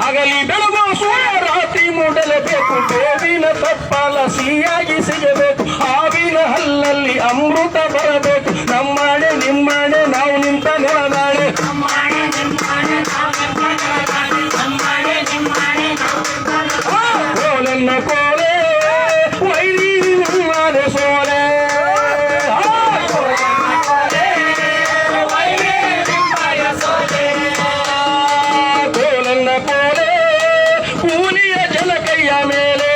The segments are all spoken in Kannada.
ಆಗಲಿ ಬೆಳಗು ಸೂರ್ಯ ರಾತ್ರಿ ಮೂಡಲೇಬೇಕು, ಬೇವಿನ ತಪ್ಪಲ ಸಿಹಿಯಾಗಿ ಸಿಗಬೇಕು, ಹಾವಿನ ಹಲ್ಲಲ್ಲಿ ಅಮೃತ ಬರಬೇಕು, ನಮ್ಮಾಣೆ ನಿಮ್ಮಾಣೆ ನಾವು ನಿಂತ ನೆಲದಾಣೆ, ಕೋಲೆನ್ನ ಕೋಲೆ ವೈರಿ ನಿಮ್ಮಾನೆ ಸೋಲೆ, ಕೋಲೆನ್ನ ಕೋಲೆ ಕೂಲಿಯ ಜನ ಕೈಯ ಮೇಲೆ,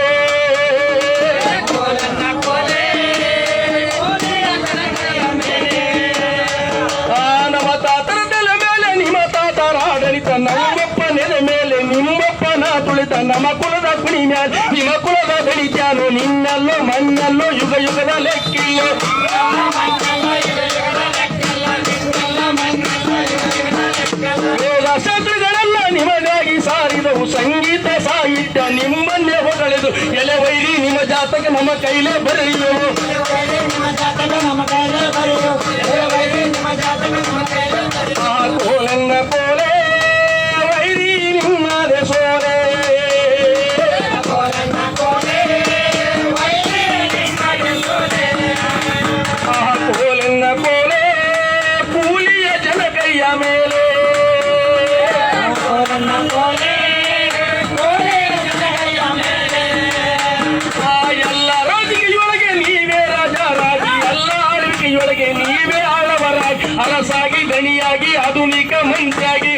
ನಮ್ಮ ತಾತರ ತಲೆ ಮೇಲೆ ನಿಮ್ಮ ತಾತರ ಆಡಳಿತ, ನಮ್ಮಪ್ಪ ನೆಲೆ ಮೇಲೆ ನಿಮ್ಮಪ್ಪನ ತುಳಿತ, ನಮ್ಮ ಕುಲದ ಕುಣಿ ಮ್ಯಾಲ ನಿಮ್ಮ ಕುಲದ ಬೆಳಿತ್ಯಾನು, ನಿನ್ನಲ್ಲೋ ಮಣ್ಣಲ್ಲೋ ಯುಗ ಯುಗದ ಲೆಕ್ಕಿಲ್ಲೋ, ವೇದ ಶಾಸ್ತ್ರಗಳೆಲ್ಲ ನಿಮಗಾಗಿ ಸಾರಿದವು, ಸಂಗೀತ ಸಾಹಿತ್ಯ ನಿಮ್ಮನ್ನೇ ಹೊಗಳೆದು, ಎಲೆ ವೈರಿ ನಿಮ್ಮ ಜಾತಕ ನಮ್ಮ ಕೈಲೇ ಬರೆಯುವು, ಕೋಲೆನ್ನ ಕೋಲೆ ವೈರಿ ನಿಮ್ಮದೆ ಸೋಲೆ, ಕೋಲೆನ್ನ ಕೋಲೆ ಕೂಲಿಯ ಜನ ಕೈಯ ಮೇಲೆ, ಎಲ್ಲ ರಾಜಕೀಯೊಳಗೆ ನೀವೇ ರಾಜ ರಾಜಿ, ಎಲ್ಲ ಆಳ್ವಿಕೆಯೊಳಗೆ ನೀವೇ ಆಳವರಾಗಿ, ಅರಸಾಗಿ ದಣಿಯಾಗಿ ಆಧುನಿಕ ಮಂತ್ರಿಯಾಗಿ,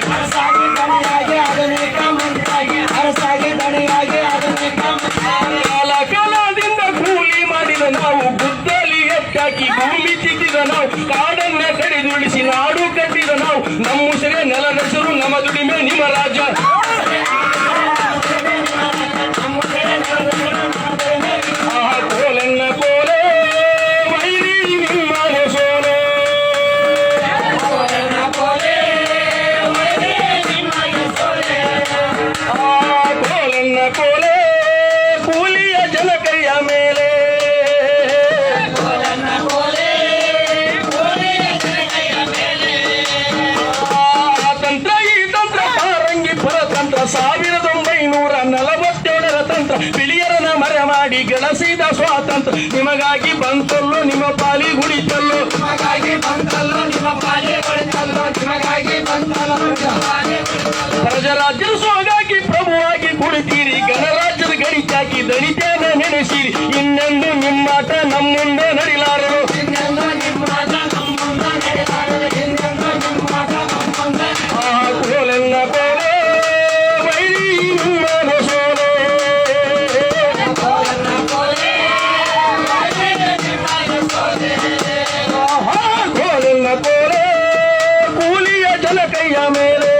ಕಾಲ ಕಾಲದಿಂದ ಕೂಲಿ ಮಾಡಿದ ನಾವು, ಗುದ್ದಲಿ ಎತ್ತಾಕಿ ಭೂಮಿ ಚಿಟ್ಟಿದ ನಾವು, ಕಾಡನ್ನ ಕಡಿದುಳಿಸಿ ನಾಡು ಕಟ್ಟಿದ ನಾವು, ನಮ್ಮ ಉಸಿರೇ ನೆಲದಸರು ನಮ್ಮ ದುಡಿಮೆ ನಿಮ್ಮ ರಾಜ್ಯ, ಕೋಲೆನ್ನ ಕೋಲೆ ವೈರಿ ನಿಮ್ಮನೆ ಸೋಲೆ, ಕೋಲೆನ್ನ ಕೋಲೆ ಕೂಲಿಯ ಜನ ಕೈಯ ಮೇಲೆ, ತಂತ್ರ ಈ ತಂತ್ರ ಪಾರಂಗಿ ಪರತಂತ್ರ, 1947ರ ತಂತ್ರ, ಬಿಳಿಯರನ ಮರೆ ಮಾಡಿ ಗಳಿಸಿದ ಸ್ವಾತಂತ್ರ್ಯ, ನಿಮಗಾಗಿ ಬಂತಲ್ಲೋ ನಿಮ್ಮ ಪಾಲಿ ಗುಡಿತಲ್ಲೋ, ಪ್ರಜರಾಜ್ಯದ ಸೋಗಾಗಿ ಪ್ರಭುವಾಗಿ ಕುಳಿತೀರಿ, ಗಣರಾಜ್ಯದ ಗಣಿತಾಕಿ ದಣಿತೇನ ನೆನೆಸಿರಿ, ಇನ್ನೆಂದು ನಿಮ್ಮಾಟ ನಮ್ಮ ಮುಂದೆ ನಡಿಲಾರರು, ಕೋಲೆನ್ನ ಕೋಲೆ ವೈರಿ ನಿಮ್ಮನೆ ಸೋಲೆ, ಕೋಲೆನ್ನ ಕೋಲೆ ಕೂಲಿಯ ಜನ ಕೈಯ ಮೇಲೆ,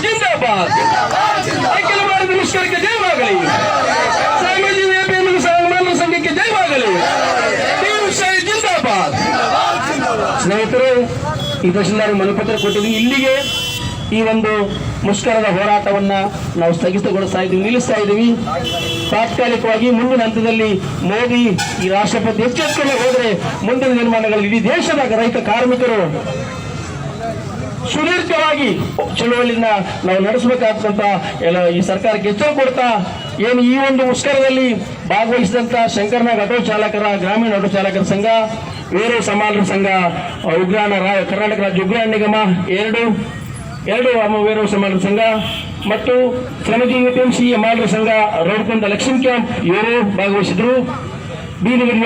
ಜಿಂದಾಬಾದ್, ಅಖಿಲ ಭಾರತ ಮುಷ್ಕರಕ್ಕೆ ಜಯವಾಗಲಿ, ಸಾಮಾನ್ಯ ಸಂಘಕ್ಕೆ ಜಯವಾಗಲಿ, ಜಿಂದಾಬಾದ್. ಸ್ನೇಹಿತರು, ಈ ತಹಶೀಲ್ದಾರ್ ಮನಪತ್ರ ಕೊಟ್ಟಿದ್ವಿ. ಇಲ್ಲಿಗೆ ಈ ಒಂದು ಮುಷ್ಕರದ ಹೋರಾಟವನ್ನ ನಾವು ಸ್ಥಗಿತಗೊಳಿಸ್ತಾ ಇದ್ದೀವಿ, ನಿಲ್ಲಿಸ್ತಾ ಇದ್ದೀವಿ. ತಾತ್ಕಾಲಿಕವಾಗಿ ಮುಂದಿನ ಹಂತದಲ್ಲಿ ಮೋದಿ ಈ ರಾಷ್ಟ್ರಪತಿ ಎಚ್ಚೆತ್ತುಕೊಂಡು ಹೋದರೆ ಮುಂದಿನ ನಿರ್ಮಾಣಗಳಲ್ಲಿ ಇಡೀ ದೇಶದ ರೈತ ಕಾರ್ಮಿಕರು ಸುದೀರ್ಘವಾಗಿ ಚಳುವಳಿನ ನಾವು ನಡೆಸಬೇಕಾದಂತ ಈ ಸರ್ಕಾರಕ್ಕೆ ಎಚ್ಚರ ಕೊಡ್ತಾ, ಏನು ಈ ಒಂದು ಮುಷ್ಕರದಲ್ಲಿ ಭಾಗವಹಿಸಿದಂತ ಶಂಕರನಾಗ್ ಆಟೋ ಚಾಲಕರ ಗ್ರಾಮೀಣ ಆಟೋ ಚಾಲಕರ ಸಂಘ, ವೀರ ಸಮಾಲರ ಸಂಘ, ಉಗ್ರಾಣ ಕರ್ನಾಟಕ ರಾಜ್ಯ ಉಗ್ರಾಣ ನಿಗಮ ಎರಡು ವೀರ ಸಮಾಲರ ಸಂಘ ಮತ್ತು ಶ್ರಮಜೀವಿ ಎಪಿಎಂಸಿ ಮಾಲರ ಸಂಘ, ರೋಡ್ಕೊಂಡ ಲಕ್ಷ್ಮೀ ಕ್ಯಾಂಪ್ ಇವರು ಭಾಗವಹಿಸಿದ್ರು. ಬೀದಿಗಿರಿ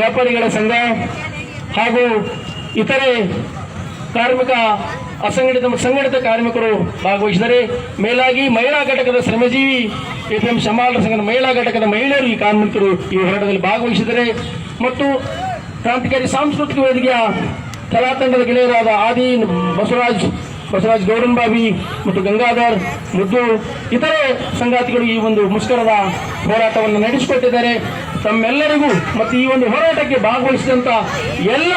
ವ್ಯಾಪಾರಿಗಳ ಸಂಘ ಹಾಗೂ ಇತರೆ ಕಾರ್ಮಿಕ ಅಸಂಘಟಿತ ಮತ್ತು ಸಂಘಟಿತ ಕಾರ್ಮಿಕರು ಭಾಗವಹಿಸಿದರೆ, ಮೇಲಾಗಿ ಮಹಿಳಾ ಘಟಕದ ಶ್ರಮಜೀವಿ ಎಪಿಎಂ ಸಮಾಲರ ಸಂಘದ ಮಹಿಳಾ ಘಟಕದ ಮಹಿಳೆಯರು ಈ ಕಾರ್ಮಿಕರು ಈ ಹೋರಾಟದಲ್ಲಿ ಭಾಗವಹಿಸಿದರೆ, ಮತ್ತು ಕ್ರಾಂತಿಕಾರಿ ಸಾಂಸ್ಕೃತಿಕ ವೇದಿಕೆಯ ಕಲಾತಂಡದ ಗೆಳೆಯರಾದ ಆದಿ ಬಸವರಾಜ್ ಬಸವರಾಜ್ ಗೌಡನ್ಬಾವಿ ಮತ್ತು ಗಂಗಾಧರ್ ಮುದ್ದು ಇತರೆ ಸಂಗಾತಿಗಳು ಈ ಒಂದು ಮುಷ್ಕರದ ಹೋರಾಟವನ್ನು ನಡೆಸಿಕೊಟ್ಟಿದ್ದಾರೆ. ತಮ್ಮೆಲ್ಲರಿಗೂ ಮತ್ತು ಈ ಒಂದು ಹೋರಾಟಕ್ಕೆ ಭಾಗವಹಿಸಿದಂತ ಎಲ್ಲ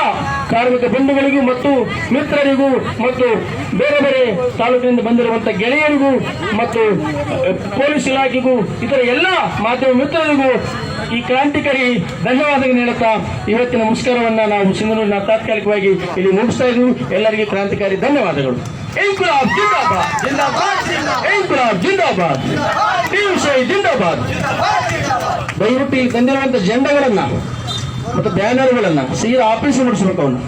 ಕಾರ್ಮಿಕ ಬಂಧುಗಳಿಗೂ ಮತ್ತು ಮಿತ್ರರಿಗೂ ಮತ್ತು ಬೇರೆ ಬೇರೆ ತಾಲೂಕಿನಿಂದ ಬಂದಿರುವಂತಹ ಗೆಳೆಯರಿಗೂ ಮತ್ತು ಪೊಲೀಸ್ ಇಲಾಖೆಗೂ ಇತರ ಎಲ್ಲ ಮಾಧ್ಯಮ ಮಿತ್ರರಿಗೂ ಈ ಕ್ರಾಂತಿಕಾರಿ ಧನ್ಯವಾದಗಳು ನೀಡುತ್ತಾ ಇವತ್ತಿನ ಮುಷ್ಕರವನ್ನ ನಾವು ಸಿಂಧನೂರಿನ ತಾತ್ಕಾಲಿಕವಾಗಿ ಇಲ್ಲಿ ಮುಗಿಸ್ತಾ ಇದ್ದೀವಿ. ಎಲ್ಲರಿಗೂ ಕ್ರಾಂತಿಕಾರಿ ಧನ್ಯವಾದಗಳು. ಇನ್ಕುಲಾಬ್ ಜಿಂದಾಬಾದ್, ಇನ್ಕುಲಾಬ್ ಜಿಂದಾಬಾದ್, ಟಿವಿಶೈ ಜಿಂದಾಬಾದ್. ದಯವಿಟ್ಟು ಇಲ್ಲಿ ತಂದಿರುವಂತಹ ಜೆಂಡಾಗಳನ್ನ ಮತ್ತು ಬ್ಯಾನರ್ಗಳನ್ನ ಸೀದಾ ಆಫೀಸ್ ಮುಡಿಸ್ಬೇಕು ಅವನು.